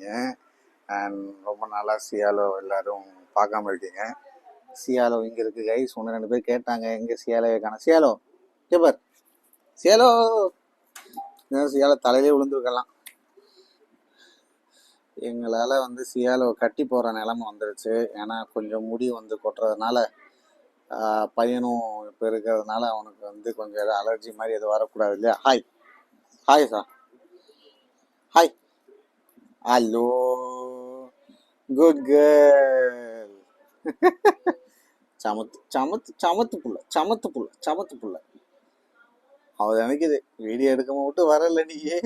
இருக்கீங்க. அண்ட் ரொம்ப நாளாக சியாலோ எல்லாரும் பார்க்காம இருக்கீங்க. சியாலோ இங்கே இருக்குது கைஸ். ஒன்று ரெண்டு பேர் கேட்டாங்க எங்கே சியாலோவே காணோம். சியாலோ கேப்பர் சியாலோ சியாலோ தலையிலே விழுந்துருக்கலாம். எங்களால் சியாலோ கட்டி போகிற நிலமை வந்துருச்சு. ஏன்னா கொஞ்சம் முடி கொட்டுறதுனால பையனும் இப்போ இருக்கிறதுனால அவனுக்கு கொஞ்சம் எதாவது அலர்ஜி மாதிரி எதுவும் வரக்கூடாது இல்லையா. Hi hi sir, hi, hello, good girl. சமத்து சமத்து சமத்து புள்ள சமத்து புள்ள சமத்து புள்ள. அவ நினைக்குது வீடியோ எடுக்க விட்டு வரல நீயே,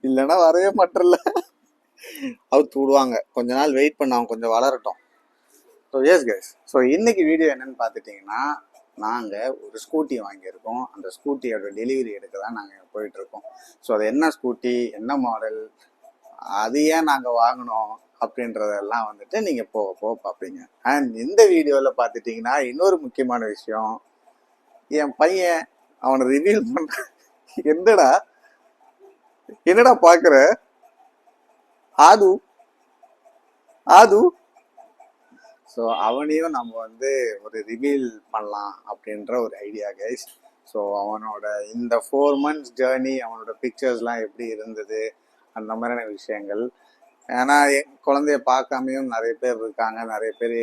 இல்லைன்னா வரவே மாட்டல. அவுத்து விடுவாங்க. கொஞ்ச நாள் வெயிட் பண்ண, அவன் கொஞ்சம் வளரட்டும். ஸோ எஸ் கைஸ், ஸோ இன்னைக்கு வீடியோ என்னன்னு பார்த்துட்டிங்கன்னா, நாங்கள் ஒரு ஸ்கூட்டி வாங்கியிருக்கோம். அந்த ஸ்கூட்டியோட டெலிவரி எடுக்க தான் நாங்கள் போயிட்டுருக்கோம். ஸோ அது என்ன ஸ்கூட்டி, என்ன மாடல், அது ஏன் நாங்கள் வாங்கினோம் அப்படின்றதெல்லாம் நீங்கள் போக போக பார்ப்பீங்க. அண்ட் இந்த வீடியோவில் பார்த்துட்டிங்கன்னா இன்னொரு முக்கியமான விஷயம், என் பையன் அவனை ரிவீல் பண்ண. என்னடா என்னடா பார்க்குற ஆது ஆது. ஸோ அவனையும் நம்ம ஒரு ரிவீல் பண்ணலாம் அப்படின்ற ஒரு ஐடியா கைஸ். ஸோ அவனோட இந்த 4 months ஜேர்னி, அவனோட பிக்சர்ஸ்லாம் எப்படி இருந்தது, அந்த மாதிரியான விஷயங்கள். ஏன்னா குழந்தைய பார்க்காமையும் நிறைய பேர் இருக்காங்க, நிறைய பேர்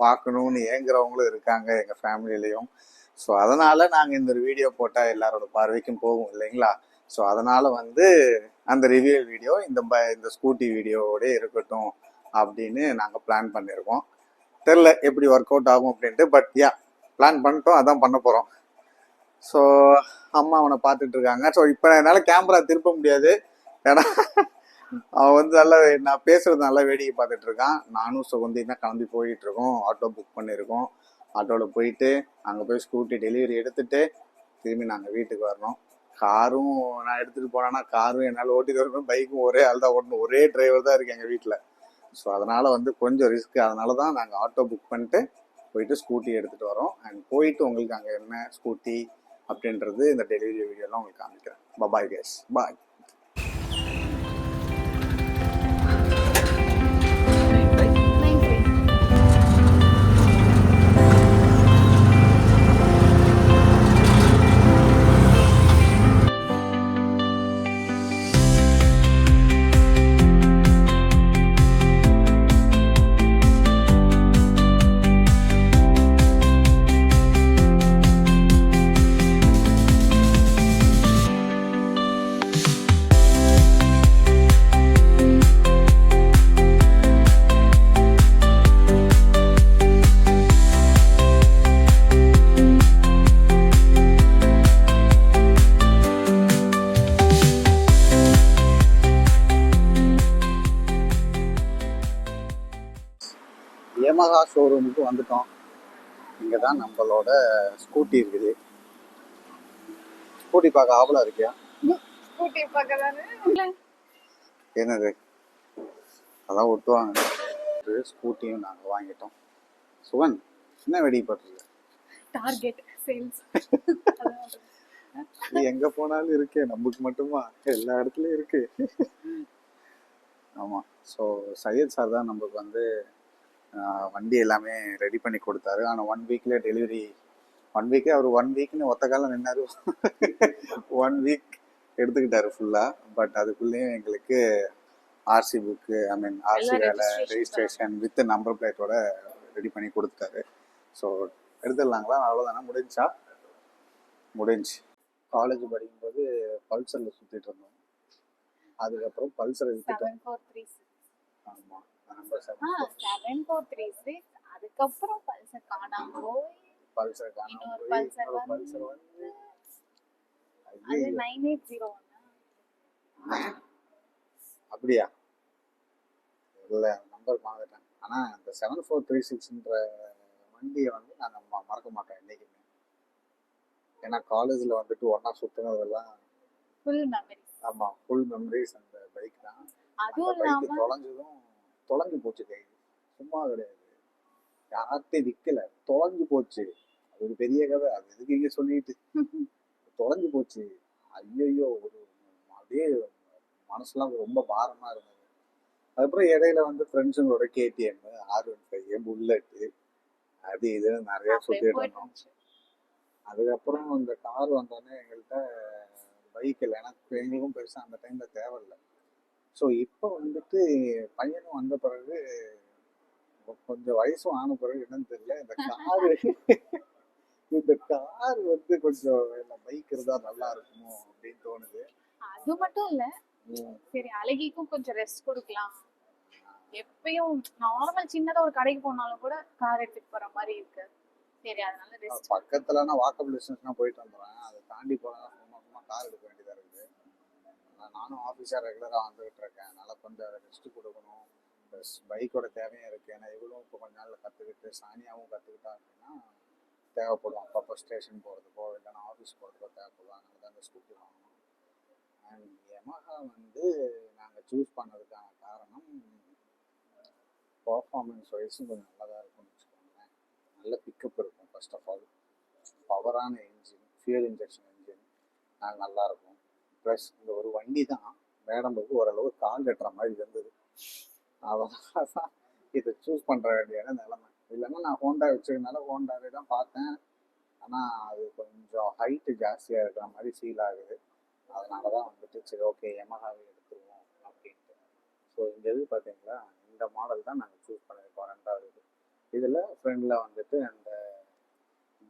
பார்க்கணுன்னு ஏங்குறவங்களும் இருக்காங்க எங்கள் ஃபேமிலியிலையும். ஸோ அதனால் நாங்கள் இந்த ஒரு வீடியோ போட்டால் எல்லாரோட பார்வைக்கும் போகும் இல்லைங்களா. ஸோ அதனால் அந்த ரிவ்யூ வீடியோ இந்த ஸ்கூட்டி வீடியோவோடய இருக்கட்டும் அப்படின்னு நாங்கள் பிளான் பண்ணியிருக்கோம். தெரில எப்படி ஒர்க் அவுட் ஆகும் அப்படின்ட்டு, பட் பிளான் பண்ணிட்டோம், அதான் பண்ண போகிறோம். ஸோ அம்மா அவனை பார்த்துட்டு இருக்காங்க. ஸோ இப்போ என்னால் கேமரா திருப்ப முடியாது, ஏன்னா அவன் நல்லா நான் பேசுறது நல்லா வேடிக்கை பார்த்துட்டு இருக்கான். நானும் சுகந்தி தான் கிளம்பி போயிட்டு இருக்கோம். ஆட்டோ புக் பண்ணியிருக்கோம். ஆட்டோவில் போயிட்டு அங்கே போய் ஸ்கூட்டி டெலிவரி எடுத்துட்டு திரும்பி நாங்கள் வீட்டுக்கு வரணும். காரும் நான் எடுத்துகிட்டு போனேன்னா காரும் என்னால் ஓட்டிட்டு வரணும், பைக்கும் ஒரே ஆள் தான் ஓட்டணும், ஒரே டிரைவர் தான் இருக்கு எங்கள் வீட்டில். ஸோ அதனால் கொஞ்சம் ரிஸ்க்கு. அதனால தான் நாங்கள் ஆட்டோ புக் பண்ணிட்டு போயிட்டு ஸ்கூட்டி எடுத்துகிட்டு வரோம். அண்ட் போயிட்டு உங்களுக்கு அங்கே என்ன ஸ்கூட்டி அப்படின்றது இந்த டெலிவரி வீடியோலாம் உங்களுக்கு காமிக்கிறேன். பாய் கைஸ், பாய். யமஹா ஷோரூமுக்கு வந்துட்டோம். இங்கே தான் நம்மளோட ஸ்கூட்டி இருக்குது. ஸ்கூட்டி பார்க்க ஆவலா இருக்கியா? ஸ்கூட்டி பார்க்க தானே. என்னது அதான் ஒட்டுவாங்க. ஸ்கூட்டியும் நாங்கள் வாங்கிட்டோம். சுவன் என்ன வெடி பண்றது? Target sales. எங்கே போனாலும் இருக்கே, நமக்கு மட்டுமா? எல்லா இடத்துலையும் இருக்கு. ஆமாம். ஸோ சையத் சார் தான் நம்மளுக்கு வண்டி எல்லாமே ரெடி பண்ணி கொடுத்தாரு. ஆனால் 1 வீக்ல டெலிவரி. 1 வீக்கே அவர் 1 வீக்னு ஒத்த காலம் நின்னாரு. 1 வீக் எடுத்துக்கிட்டாரு ஃபுல்லாக. பட் அதுக்குள்ளேயும் எங்களுக்கு ஆர்சி புக்கு, ஆர்சி வேலை, ரெஜிஸ்ட்ரேஷன் வித் நம்பர் பிளேட்டோட ரெடி பண்ணி கொடுத்தாரு. ஸோ எடுத்துடலாங்களா? அவ்வளோதானே, முடிஞ்சா முடிஞ்சு. காலேஜ் படிக்கும்போது பல்சரில் சுற்றிட்டு இருந்தோம். அதுக்கப்புறம் பல்சரை வித்துட்டோம். ஆமாம், நம்பர் 7436. அதுக்கப்புறம் பல்சர் காணாம போய் பல்சர் வந்து அது 9801. அப்படியா? இல்லை, நம்பர் மறந்துட்டேன். ஆனால் அந்த 7436ன்ற வண்டியை நான் மறக்க மாட்டேன் என்றைக்குமே. ஏன்னா காலேஜில் ஒன்றா சுற்றுனதெல்லாம் ஃபுல் மெமரிஸ். ஆமாம், ஃபுல் மெமரிஸ். அந்த பைக் தான். அதுவும் பைக்கு தொலைஞ்சு போச்சு கை, சும்மா கிடையாது. யார்கிட்டையும் விற்கல, தொலைஞ்சு போச்சு. அது ஒரு பெரிய கதை. அது எதுக்கு இங்கே சொல்லிட்டு தொலைஞ்சு போச்சு. ஐயோ, ஒரு அப்படியே மனசுலாம் ரொம்ப பாரமாக இருந்தது. அதுக்கப்புறம் இடையில வந்து ஃப்ரெண்ட்ஸுங்களோட கேடிஎம், R15, புல்லட்டு, அது இதுன்னு நிறைய அப்படியே சுத்திட்டு போயிட்டு இருந்தோம். இருந்துச்சு. அதுக்கப்புறம் இந்த கார் வந்தோடனே எங்கள்கிட்ட பைக் இல்லை, எனக்கு எங்களுக்கும் பெருசாக அந்த டைமில் தேவையில்லை. ஸோ இப்போ வந்துட்டு பையனும் வந்த பிறகு கொஞ்சம் வயசும் ஆன பிறகு என்னன்னு தெரியல, இந்த கார் வந்து கொஞ்சம் பைக் இருந்தா நல்லா இருக்குமோ அப்படின்னு தோணுது. அது மட்டும் இல்ல, சரி அழகிக்கும் கொஞ்சம் ரெஸ்ட் கொடுக்கலாம். எப்பயும் நார்மல் சின்னதா ஒரு கடைக்கு போனாலும் கூட கார் எடுத்துட்டு போற மாதிரி இருக்கு. சரி அதனால ரெஸ்ட். பக்கத்துலனா வாக்கபிள் டிஸ்டன்ஸ்னா போயிட்டு வந்துடுறேன். அதை தாண்டி போனா சும்மா கார் எடுக்க வேண்டியதா இருக்குது. நானும் ஆஃபீஸாக ரெகுலராக வந்துகிட்டு இருக்கேன், அதனால கொஞ்சம் ரெஸ்ட் கொடுக்கணும். ப்ளஸ் பைக்கோட தேவையும் இருக்குது. ஏன்னா இவளும் இப்போ கொஞ்ச நாளில் கற்றுக்கிட்டு சானியாவும் கற்றுக்கிட்டா அப்படின்னா தேவைப்படும். அப்பப்போ ஸ்டேஷன் போகிறதுக்கோ இல்லைன்னா ஆஃபீஸ் போகிறதுக்கோ தேவைப்படும். அதனால தான் இந்த ஸ்கூட்டி வாங்கணும். அண்ட் யமஹா வந்து நாங்கள் சூஸ் பண்ணதுக்கான காரணம் பர்ஃபார்மன்ஸ் வைஸும் கொஞ்சம் நல்லா தான் இருக்கும்னு வச்சுக்கோங்களேன். நல்ல பிக்கப் இருக்கும். ஃபர்ஸ்ட் ஆஃப் ஆல் பவரான இன்ஜின், ஃபியூல் இன்ஜெக்ஷன் இன்ஜின், அது நல்லாயிருக்கும். ப்ளஸ் இந்த ஒரு வண்டி தான் மேடம்புக்கு ஓரளவு கால் கட்டுற மாதிரி இருந்தது. அதனால தான் இதை சூஸ் பண்ணுற வேண்டியான நிலைமை. இல்லைன்னா நான் ஹோண்டா வச்சதுனால ஹோண்டாவே தான் பார்த்தேன். ஆனால் அது கொஞ்சம் ஹைட்டு ஜாஸ்தியாக இருக்கிற மாதிரி ஃபீல் ஆகுது. அதனால தான் வந்துட்டு சரி ஓகே யமஹாவே எடுத்துருவோம் அப்படின்ட்டு. ஸோ இந்த இது பார்த்தீங்களா, இந்த மாடல் தான் நாங்கள் சூஸ் பண்ணியிருக்கோம். 2வது இது. இதில் ஃப்ரெண்டில் வந்துட்டு அந்த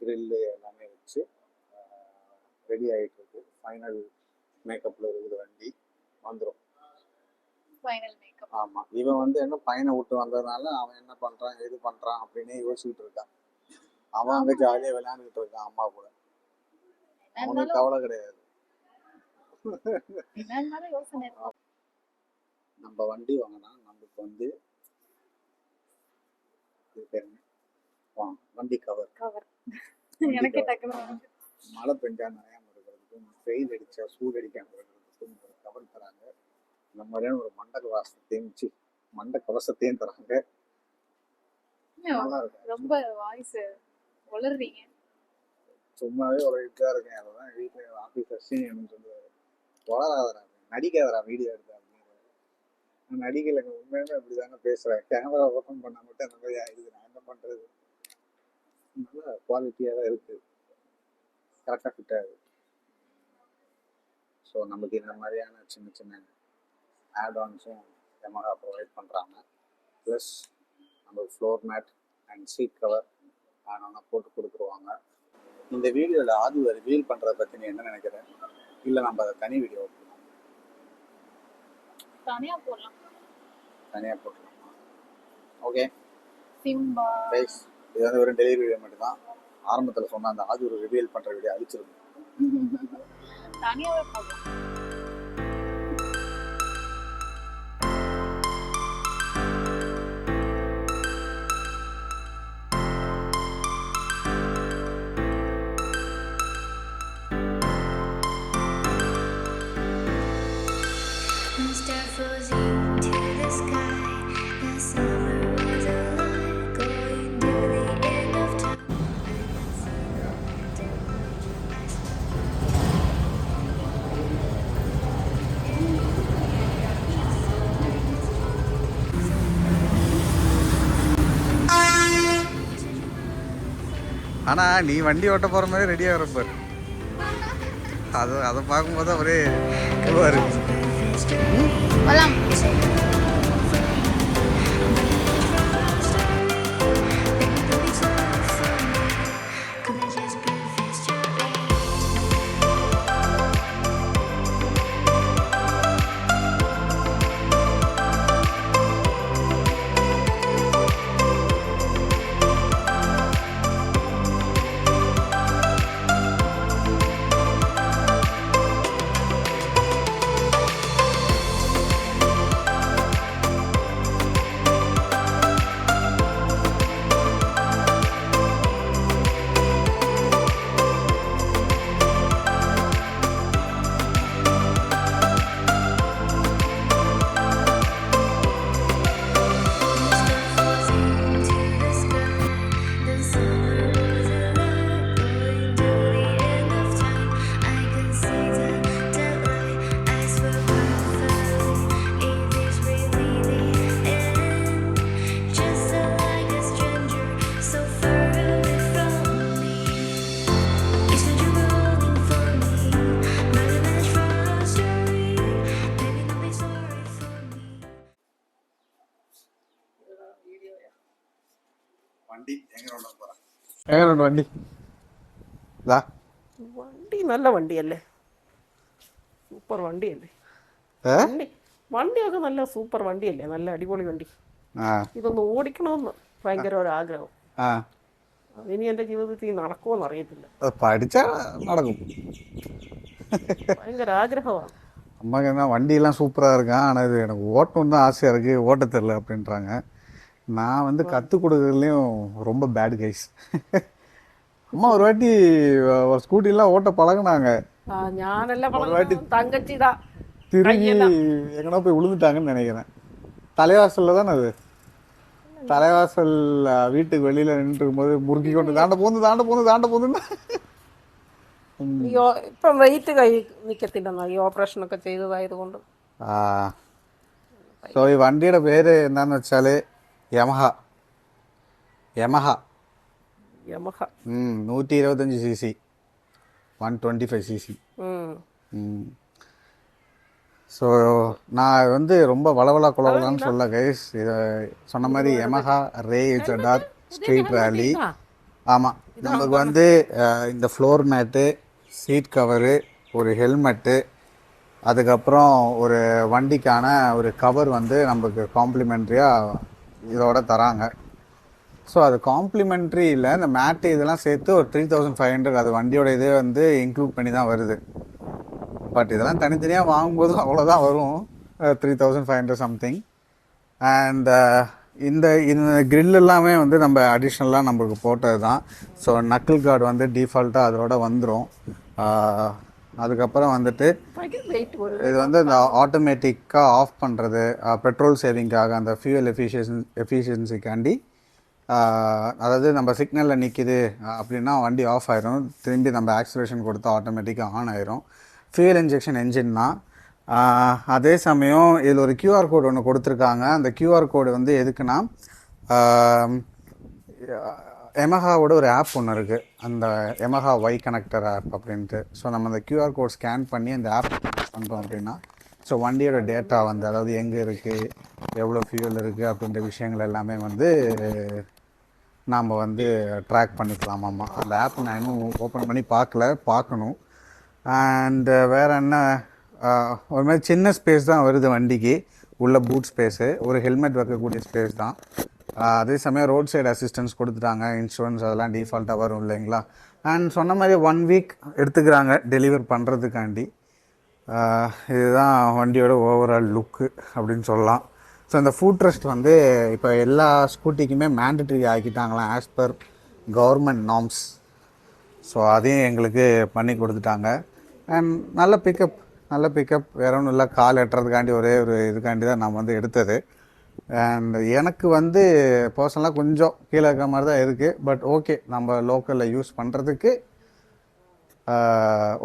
க்ரில்லு எல்லாமே வச்சு ரெடி ஆகிட்டு இருக்கு. ஃபைனல் மேக்கப்பில் இருக்குது. வண்டி வந்துடும். Final makeup. ஆமாம், இவன் வந்து என்ன பையனை விட்டு வந்ததுனால அவன் என்ன பண்ணுறான் எது பண்ணுறான் அப்படின்னே யோசிச்சுட்டு இருக்கான். அவன் அங்கே ஜாலியாக விளையாண்டுக்கிட்டு இருக்கான் அம்மா கூட. அவனுக்கு கவலை கிடையாது. யோசனை இருக்கும். நம்ம வண்டி வாங்கினா நமக்கு வந்து வண்டி கவர் எனக்கு டக்குனு மழை பெஞ்சா நனையாம இருக்கிறதுக்கும், வெயில் அடிச்சா சூடு அடிக்காம இருக்கிறதுக்கும் ஒரு கவர் தராங்க. இந்த மாதிரியான ஒரு மண்ட கவசத்தையும் தராங்க. நல்லா இருக்கும். ரொம்ப வாய்ஸ் வளர்றீங்க. சும்மாவே ஒரு இதா இருக்கேன். அதான் வீட்டுல ஆபீஸ் சீனியர்னு சொல்லுவாரு, வளராதரா நடிக்காதரா வீடியோ எடுத்தா அப்படின்னு. நடிக்கலைங்க, உண்மையுமே அப்படிதாங்க பேசுறேன். கேமரா ஓப்பன் பண்ணா மட்டும் அந்த மாதிரி ஆயிடுது. நான் என்ன பண்றது? நல்லா குவாலிட்டியாக தான் இருக்கு, கரெக்டாக ஃபிட் ஆகுது. ஸோ நமக்கு இந்த மாதிரியான சின்ன சின்ன ஆட்-ஆன்ஸும் யமஹா ப்ரொவைட் பண்ணுறாங்க. ப்ளஸ் நம்ம floor mat and seat cover ஆனால் போட்டு கொடுத்துருவாங்க. இந்த வீடியோவில் ஆதுவை ரிவீல் பண்ணுறத பற்றி நீ என்ன நினைக்கிறேன்? இல்லை நம்ம அதை தனி வீடியோ தனியாக போடலாம். தனியாக போட்டுருலாமா? ஓகே சிம்பா கைஸ், இது வந்து ஒரு டெலிவரி வீடியோ மட்டும் தான். ஆரம்பத்தில் சொன்ன அந்த ஆது ஒரு ரிவீல் பண்ணுற வீடியோ அழிச்சிருக்கும். தனியாகவே போடலாம். ஆனால் நீ வண்டி ஓட்ட போகிற மாதிரி ரெடியாக இருப்பார். அதை பார்க்கும்போது ஒரே இதுவாக இருக்கு. போலாம். വണ്ടി എങ്ങനെ ഉണ്ടെന്ന് പറ. എങ്ങനെയുണ്ട് വണ്ടി? ഇതാ വണ്ടി നല്ല വണ്ടിയല്ലേ, സൂപ്പർ വണ്ടിയല്ലേ. ഏ വണ്ടി വണ്ടിയൊക്കെ നല്ല സൂപ്പർ വണ്ടിയല്ലേ, നല്ല അടിപൊളി വണ്ടി. ആ ഇതൊന്ന് ഓടിക്കണമെന്ന് ഭയങ്കര ഒരു ആഗ്രഹം. ആ അതിനി എൻ്റെ ജീവിതത്തിൽ നടക്കുമെന്ന് അറിയത്തില്ല. അത് പഠിച്ചാ நடக்கும். ഭയങ്കര ஆகிரகമാണ്. அம்மாக்கு என்ன வண்டியெல்லாம் சூப்பராக இருக்கும், ஆனால் இது எனக்கு ஓட்டணுன்னு தான் ஆசையாக இருக்குது, ஓட்ட தெரில அப்படின்றாங்க. நான் வந்து கற்றுக் கொடுக்குறதுலையும் ரொம்ப பேட் கைஸ். அம்மா ஒரு வாட்டி ஒரு ஸ்கூட்டிலாம் ஓட்ட பழகுனாங்க, ഞാനെല്ലാം ஒரு வாட்டி തങ്കച്ചി தான் திரும்பி எங்கன்னா போய் விழுந்துட்டாங்கன்னு நினைக்கிறேன். தலைவாசலில் தானே அது, தலைவாசல் வீட்டுக்கு வெளியில் நின்றுட்டு இருக்கும்போது முறுக்கி கொண்டு தாண்ட போந்து தாண்ட போந்து தாண்ட போந்துன்னா. ഇപ്പം വെയിറ്റ് കൈ നിൽക്കത്തില്ലെന്നോ ഈ ഓപ്പറേഷനൊക്കെ ചെയ്തതായതുകൊണ്ട്. ஸோ வண்டியோட பேர் என்னன்னு வச்சாலே Yamaha. Yamaha Yamaha. 125 CC, 125 CC. So நான் வந்து ரொம்ப வளவலா குளவலான்னு சொல்ல கைஸ், இதை சொன்ன மாதிரி யமஹா ரே ZR ஸ்ட்ரீட் ரேலி. ஆமாம், நமக்கு வந்து இந்த ஃப்ளோர் மேட்டு, சீட் கவரு, ஒரு ஹெல்மெட்டு, அதுக்கப்புறம் ஒரு வண்டிக்கான ஒரு கவர் வந்து நமக்கு காம்ப்ளிமெண்ட்ரியாக இதோட தராங்க. ஸோ அது காம்ப்ளிமெண்ட்ரி இல்லை, இந்த மேட்டு இதெல்லாம் சேர்த்து ஒரு 3500 அது வண்டியோட இதே வந்து இன்க்ளூட் பண்ணி தான் வருது. பட் இதெல்லாம் தனித்தனியாக வாங்கும்போது அவ்வளோதான் வரும், 3500 சம்திங். அண்ட் இந்த இந்த grill எல்லாமே வந்து நம்ம அடிஷ்னலாக நம்மளுக்கு போட்டது தான். ஸோ நக்கிள் கார்டு வந்து டிஃபால்ட்டாக அதோட வந்துடும். அதுக்கப்புறம் வந்துட்டு இது வந்து இந்த ஆட்டோமேட்டிக்காக ஆஃப் பண்ணுறது, பெட்ரோல் சேவிங்காக, அந்த ஃபியூயல் எஃபிஷியன்சிக்காண்டி. அதாவது நம்ம சிக்னலில் நிற்கிது அப்படின்னா வண்டி ஆஃப் ஆயிரும், திரும்பி நம்ம ஆக்சிலேஷன் கொடுத்து ஆட்டோமேட்டிக்காக ஆன் ஆயிரும். ஃபியூயல் இன்ஜெக்ஷன் என்ஜின் தான். அதே சமயம் இதில் ஒரு QR கோடு ஒன்று கொடுத்துருக்காங்க. அந்த QR கோடு வந்து எதுக்குன்னா, யமஹாவோட ஒரு ஆப் ஒன்று இருக்குது, அந்த யமஹா ஒய் கனெக்டர் ஆப் அப்படின்ட்டு. ஸோ நம்ம அந்த QR கோட் ஸ்கேன் பண்ணி அந்த ஆப் பண்ணுறோம் அப்படின்னா, ஸோ வண்டியோட டேட்டா வந்து, அதாவது எங்கே இருக்குது, எவ்வளோ ஃபியூல் இருக்குது அப்படின்ற விஷயங்கள் எல்லாமே வந்து நாம் வந்து ட்ராக் பண்ணிக்கலாமாம்மா. அந்த ஆப் நான் இன்னும் ஓப்பன் பண்ணி பார்க்கணும். அண்டு வேறு என்ன, ஒரு மாதிரி சின்ன ஸ்பேஸ் தான் வருது வண்டிக்கு, உள்ள பூட் ஸ்பேஸு, ஒரு ஹெல்மெட் வைக்கக்கூடிய ஸ்பேஸ் தான். அதே சமயம் ரோட் சைடு அசிஸ்டன்ஸ் கொடுத்துட்டாங்க, இன்சூரன்ஸ் அதெல்லாம் டிஃபால்ட்டாக வரும் இல்லைங்களா. அண்ட் சொன்ன மாதிரி 1 வீக் எடுத்துக்கிறாங்க டெலிவர் பண்ணுறதுக்காண்டி. இதுதான் வண்டியோட ஓவரால் லுக்கு அப்படின்னு சொல்லலாம். ஸோ இந்த ஃபுட் ரெஸ்ட் வந்து இப்போ எல்லா ஸ்கூட்டிக்குமே மேண்டட்ரி ஆக்கிட்டாங்களாம் as per government norms. So அதையும் எங்களுக்கு பண்ணி கொடுத்துட்டாங்க. அண்ட் நல்ல பிக்கப் வேற ஒன்றும் இல்லை, கால் எட்டுறதுக்காண்டி ஒரே ஒரு இதுக்காண்டி தான் நான் வந்து எடுத்தது. அண்ட் எனக்கு வந்து பர்சனலாக கொஞ்சம் கீழே இருக்கிற மாதிரி தான் இருக்குது, பட் ஓகே, நம்ம லோக்கலில் யூஸ் பண்ணுறதுக்கு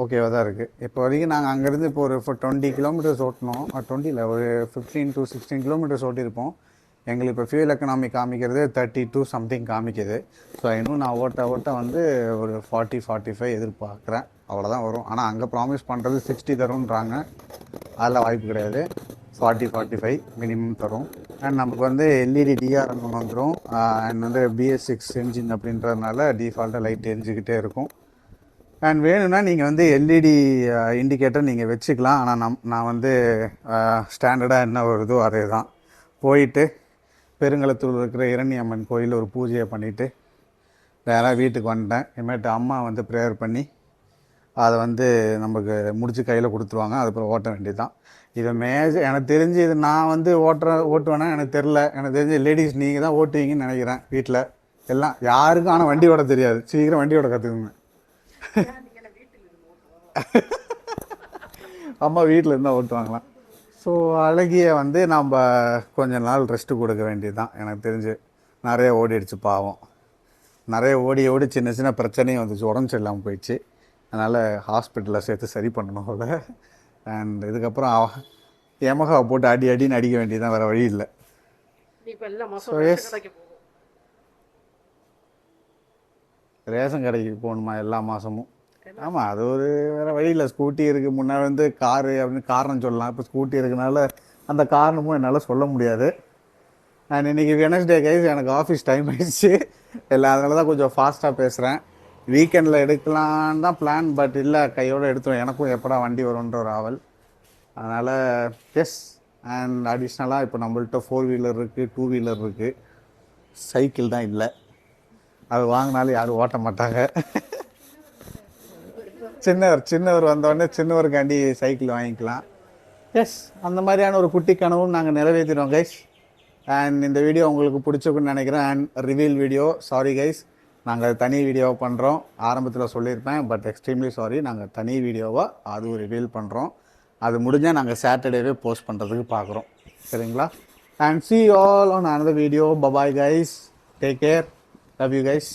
ஓகேவாக தான் இருக்குது. இப்போ வரைக்கும் நாங்கள் அங்கேருந்து இப்போ ஒரு 20 கிலோமீட்டர்ஸ் ஓட்டினோம், 20 இல்லை, ஒரு 15 to 16 கிலோமீட்டர்ஸ் ஓட்டியிருப்போம். எங்களுக்கு இப்போ ஃபியூல் எக்கனாமி காமிக்கிறது 32 சம்திங் காமிக்குது. ஸோ இன்னும் நான் ஓட்ட வந்து ஒரு 40-45 எதிர்பார்க்குறேன், அவ்வளோதான் வரும். ஆனால் அங்கே ப்ராமிஸ் பண்ணுறது 60 தரும்ன்றாங்க, அதில் வாய்ப்பு கிடையாது. 40-45 மினிமம் தரும். அண்ட் நமக்கு வந்து LED DRM வந்துடும். அண்ட் வந்து BS6 என்ஜின் அப்படின்றதுனால டிஃபால்ட்டாக லைட் எரிஞ்சிக்கிட்டே இருக்கும். அண்ட் வேணும்னா நீங்கள் வந்து LED இண்டிகேட்டர் நீங்கள் வச்சுக்கலாம். ஆனால் நான் வந்து ஸ்டாண்டர்டாக என்ன வருதோ அதே தான். போயிட்டு பெருங்களத்தூர் இருக்கிற இரணியம்மன் அம்மன் கோயில் ஒரு பூஜையை பண்ணிவிட்டு நேராக வீட்டுக்கு வந்துட்டேன். இனிமேட்டு அம்மா வந்து ப்ரேயர் பண்ணி அதை வந்து நமக்கு முடிச்சு கையில் கொடுத்துருவாங்க, அதுக்கப்புறம் ஓட்ட வேண்டியது தான். இதை எனக்கு தெரிஞ்சு இது நான் வந்து ஓட்டுவேன்னா எனக்கு தெரில. எனக்கு தெரிஞ்ச லேடிஸ் நீங்கள் தான் ஓட்டுவீங்கன்னு நினைக்கிறேன் வீட்டில் எல்லாம். யாருக்கும் ஆனால் வண்டி ஓட தெரியாது, சீக்கிரம் வண்டி ஓட கற்றுக்குங்க. அம்மா வீட்டில் இருந்தால் ஓட்டுவாங்களாம். ஸோ அழகிய வந்து நம்ம கொஞ்ச நாள் ரெஸ்ட்டு கொடுக்க வேண்டியது தான். எனக்கு தெரிஞ்சு நிறைய ஓடிடுச்சு பாவம், நிறைய ஓடி சின்ன சின்ன பிரச்சனையும் வந்துச்சு, உடம்பு சரியில்லாமல் போயிடுச்சு. அதனால் ஹாஸ்பிட்டலில் சேர்த்து சரி பண்ணணும் போல. அண்ட் இதுக்கப்புறம் யமஹாவை போட்டு அடின்னு அடிக்க வேண்டியதுதான், வேறு வழி இல்லை. ரேஷன் கடைக்கு போகணுமா எல்லா மாதமும்? ஆமாம், அது ஒரு வேறு வழி இல்லை. ஸ்கூட்டி இருக்குது, முன்னாடி வந்து காரு அப்படின்னு காரணம் சொல்லலாம். இப்போ ஸ்கூட்டி இருக்கனால அந்த காரணமும் என்னால் சொல்ல முடியாது. நான் இன்னைக்கு வெனஸ்டே கைஸ், எனக்கு ஆஃபீஸ் டைம் ஆயிடுச்சு இல்லை, அதனால தான் கொஞ்சம் ஃபாஸ்ட்டாக பேசுகிறேன். வீக்கெண்டில் எடுக்கலான்னு தான் பிளான், பட் இல்லை கையோடு எடுத்துரும். எனக்கும் எப்படா வண்டி வரும்ன்ற ஒரு ஆவல். அதனால் எஸ். அண்ட் அடிஷ்னலாக இப்போ நம்மள்ட்ட 4 வீலர் இருக்குது, 2 வீலர் இருக்குது, சைக்கிள் தான் இல்லை. அது வாங்கினாலும் யாரும் ஓட்ட மாட்டாங்க. சின்னவர் வந்தோடனே சின்னவருக்காண்டி சைக்கிள் வாங்கிக்கலாம். எஸ், அந்த மாதிரியான ஒரு குட்டி கனவும் நாங்கள் நிறைவேற்றிடுவோம் கைஸ். அண்ட் இந்த வீடியோ உங்களுக்கு பிடிச்சிருக்குன்னு நினைக்கிறேன். And reveal video, sorry guys, நாங்கள் தனி வீடியோவை பண்ணுறோம். ஆரம்பத்தில் சொல்லியிருப்பேன், பட் எக்ஸ்ட்ரீம்லி சாரி. நாங்கள் தனி வீடியோவாக அதுவும் ரிவீல் பண்ணுறோம். அது முடிஞ்சால் நாங்கள் சாட்டர்டேவே போஸ்ட் பண்ணுறதுக்கு பார்க்குறோம், சரிங்களா? And see you all on another video. Bye bye guys, take care, love you guys.